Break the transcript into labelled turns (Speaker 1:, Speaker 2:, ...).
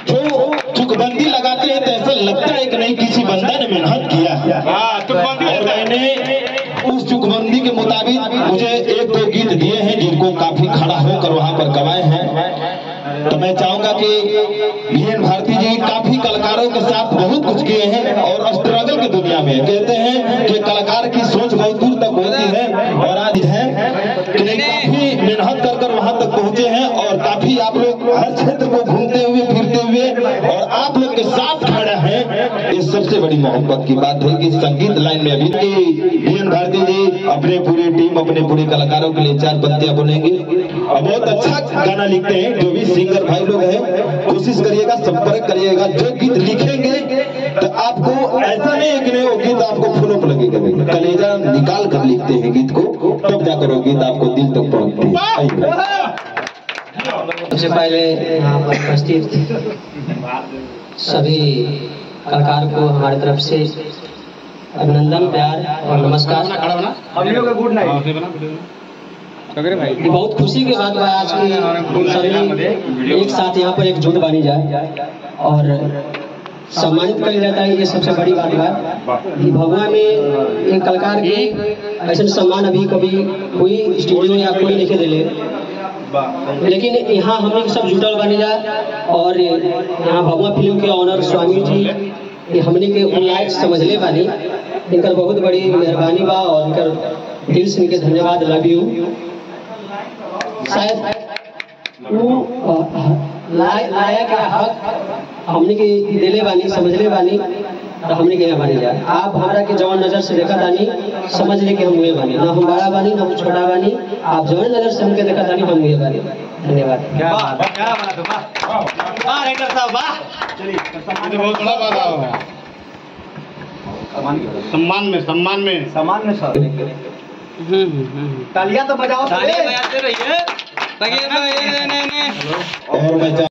Speaker 1: जो चुकबंदी लगाते हैं तो ऐसा लगता है कि नहीं किसी बंदा ने मेहनत किया है। और मैंने उस चुकबंदी के मुताबिक मुझे 1-2 गीत दिए हैं जिनको काफी खड़ा होकर वहां पर गवाए हैं। तो मैं चाहूंगा कि वीएन भारती जी काफी कलाकारों के साथ बहुत कुछ किए हैं और स्ट्रगल की दुनिया में कहते हैं कि कलाकार की सोच बहुत दूर तक होती है और आज है कि नहीं काफी मेहनत कर वहां तक पहुंचे हैं और काफी आप लोग हर क्षेत्र को घूमते हुए फिरते हुए और आप लोग के साथ खड़े हैं। ये सबसे बड़ी मोहब्बत की बात है कि संगीत लाइन में अभी वीएन भारती जी अपने पूरी टीम अपने पूरे कलाकारों के लिए 4 पंक्तियां बोलेंगे और बहुत अच्छा गाना लिखते हैं। जो भी सिंगर भाई लोग हैं कोशिश करिएगा, संपर्क करिएगा। जो गीत लिखेंगे तो आपको ऐसा नहीं है कि नहीं वो गीत आपको फूलों पर लगेगा, कलेजा निकाल कर लिखते हैं गीत को, तब जाकर वो गीत आपको दिल तक पहुंचती है।
Speaker 2: सबसे पहले यहाँ पर उपस्थित सभी कलाकार को हमारी तरफ से अभिनंदन, प्यार और नमस्कार। ये बहुत खुशी की बात है आज की सभी एक साथ यहाँ पर एकजुट बनी जाए और सम्मानित किया जाता है। ये सबसे बड़ी बात है। भगवान में एक कलाकार के ऐसा सम्मान अभी कभी कोई स्टूडियो या कोई नहीं दिले, लेकिन यहाँ हम लोग सब जुटल बनी जाए और यहाँ भगवा फिल्म के ऑनर स्वामी जी ये हमने के उल्लास समझले बानी, इनकर बहुत बड़ी मेहरबानी बा और इनकर दिल से इनके धन्यवाद। Love you. शायद लाया का हक हमने के दिले बानी, समझले बानी तो हमने के यहाँ बानी जाए। आप हमारा के जवान नजर से देखा तानी समझ ले कि हम हुए बानी, ना हम बड़ा बानी ना हम छोटा बानी। आप जवान नजर से हमके देखा तानी हम हुए बानी। धन्यवाद।
Speaker 3: बहुत बड़ा बात है। सम्मान में सर तालियां तो बजाओ, तालियां बजाते रहिए।
Speaker 1: और मैं